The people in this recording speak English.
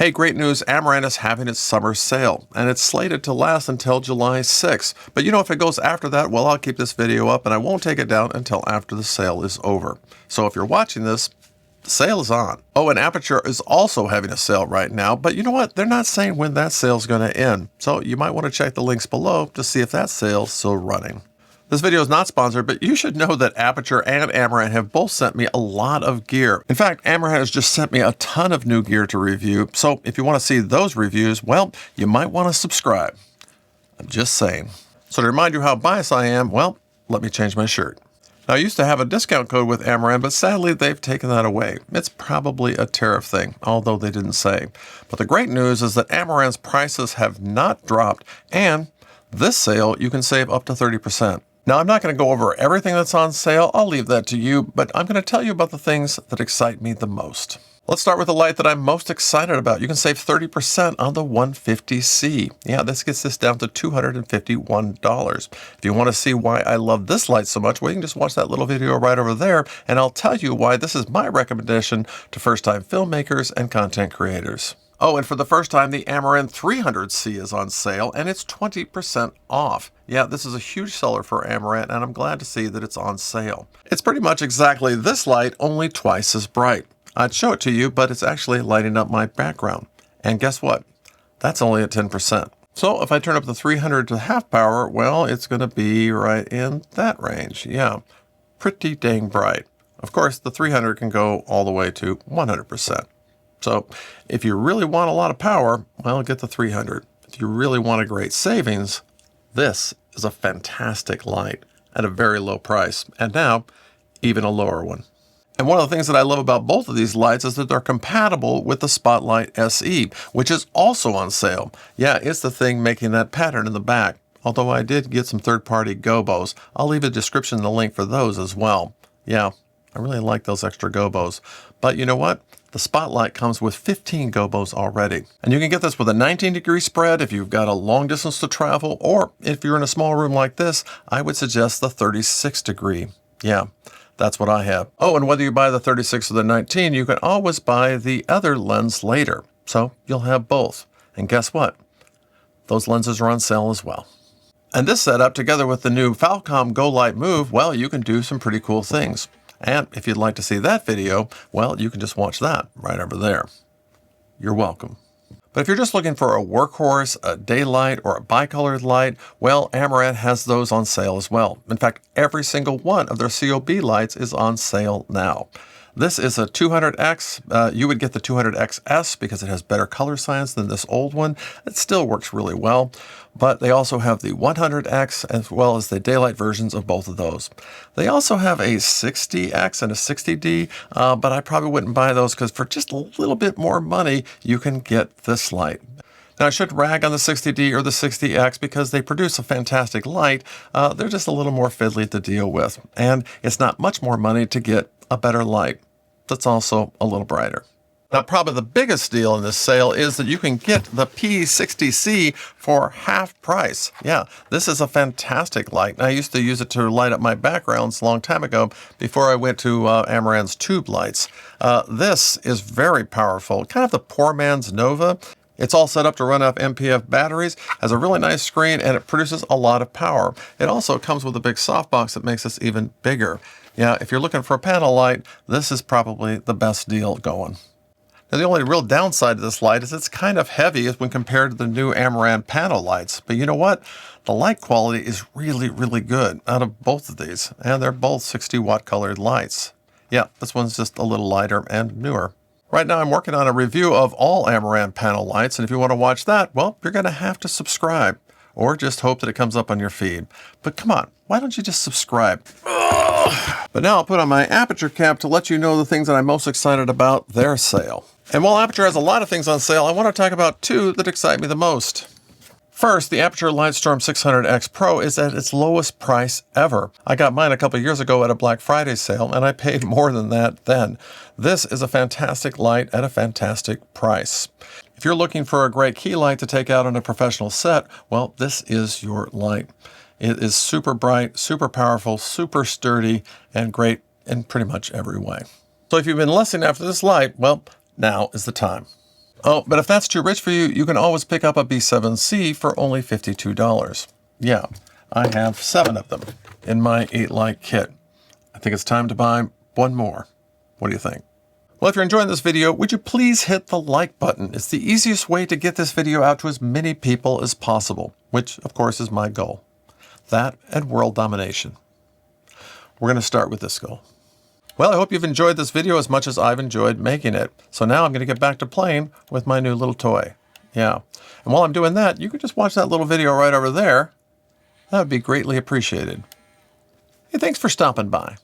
Hey, great news, Amaran is having its summer sale, and it's slated to last until July 6th. But you know, if it goes after that, well, I'll keep this video up and I won't take it down until after the sale is over. So if you're watching this, the sale is on. Oh, and Aputure is also having a sale right now, but you know what? They're not saying when that sale is going to end. So you might want to check the links below to see if that sale's still running. This video is not sponsored, but you should know that Aputure and Amaran have both sent me a lot of gear. In fact, Amaran has just sent me a ton of new gear to review, so if you want to see those reviews, well, you might want to subscribe. I'm just saying. So to remind you how biased I am, well, let me change my shirt. Now, I used to have a discount code with Amaran, but sadly they've taken that away. It's probably a tariff thing, although they didn't say. But the great news is that Amaran's prices have not dropped, and this sale you can save up to 30%. Now, I'm not going to go over everything that's on sale. I'll leave that to you, but I'm going to tell you about the things that excite me the most. Let's start with the light that I'm most excited about. You can save 30% on the 150C. Yeah, this gets this down to $251. If you want to see why I love this light so much, well, you can just watch that little video right over there, and I'll tell you why this is my recommendation to first-time filmmakers and content creators. Oh, and for the first time, the Amaran 300C is on sale, and it's 20% off. Yeah, this is a huge seller for Amaran, and I'm glad to see that it's on sale. It's pretty much exactly this light, only twice as bright. I'd show it to you, but it's actually lighting up my background. And guess what? That's only at 10%. So if I turn up the 300 to half power, well, it's going to be right in that range. Yeah, pretty dang bright. Of course, the 300 can go all the way to 100%. So if you really want a lot of power, well, get the 300. If you really want a great savings, this is a fantastic light at a very low price, and now even a lower one. And one of the things that I love about both of these lights is that they're compatible with the Spotlight SE, which is also on sale. Yeah, it's the thing making that pattern in the back, although I did get some third-party Gobos. I'll leave a description and a link for those as well. Yeah, I really like those extra Gobos. But you know what? The Spotlight comes with 15 Gobos already. And you can get this with a 19-degree spread if you've got a long distance to travel, or if you're in a small room like this, I would suggest the 36-degree. Yeah, that's what I have. Oh, and whether you buy the 36 or the 19, you can always buy the other lens later. So you'll have both. And guess what? Those lenses are on sale as well. And this setup, together with the new Falcom Go Light Move, well, you can do some pretty cool things. And if you'd like to see that video, well, you can just watch that right over there. You're welcome. But if you're just looking for a workhorse, a daylight, or a bicolored light, well, Amaran has those on sale as well. In fact, every single one of their COB lights is on sale now. This is a 200X. You would get the 200XS because it has better color science than this old one. It still works really well. But they also have the 100X as well as the daylight versions of both of those. They also have a 60X and a 60D, but I probably wouldn't buy those because for just a little bit more money, you can get this light. Now, I should rag on the 60D or the 60X because they produce a fantastic light. They're just a little more fiddly to deal with. And it's not much more money to get a better light that's also a little brighter. Now, probably the biggest deal in this sale is that you can get the P60C for half price. Yeah, this is a fantastic light. I used to use it to light up my backgrounds a long time ago before I went to Amaran's tube lights. This is very powerful, kind of the poor man's Nova. It's all set up to run off MPF batteries, has a really nice screen, and it produces a lot of power. It also comes with a big softbox that makes this even bigger. Yeah, if you're looking for a panel light, this is probably the best deal going. Now, the only real downside to this light is it's kind of heavy when compared to the new Amaran panel lights. But you know what? The light quality is really, really good out of both of these. And they're both 60-watt colored lights. Yeah, this one's just a little lighter and newer. Right now, I'm working on a review of all Amaran panel lights. And if you want to watch that, well, you're going to have to subscribe. Or just hope that it comes up on your feed. But come on, why don't you just subscribe? But now I'll put on my Aputure cap to let you know the things that I'm most excited about their sale. And while Aputure has a lot of things on sale, I want to talk about two that excite me the most. First, the Aputure LightStorm 600x Pro is at its lowest price ever. I got mine a couple years ago at a Black Friday sale, and I paid more than that then. This is a fantastic light at a fantastic price. If you're looking for a great key light to take out on a professional set, well, this is your light. It is super bright, super powerful, super sturdy, and great in pretty much every way. So if you've been listening after this light, well, now is the time. Oh, but if that's too rich for you, you can always pick up a B7c for only $52. Yeah, I have 7 of them in my 8-light kit. I think it's time to buy one more. What do you think? Well, if you're enjoying this video, would you please hit the like button? It's the easiest way to get this video out to as many people as possible, which, of course, is my goal. That and world domination. We're going to start with this goal. Well, I hope you've enjoyed this video as much as I've enjoyed making it. So now I'm going to get back to playing with my new little toy. Yeah. And while I'm doing that, you can just watch that little video right over there. That would be greatly appreciated. Hey, thanks for stopping by.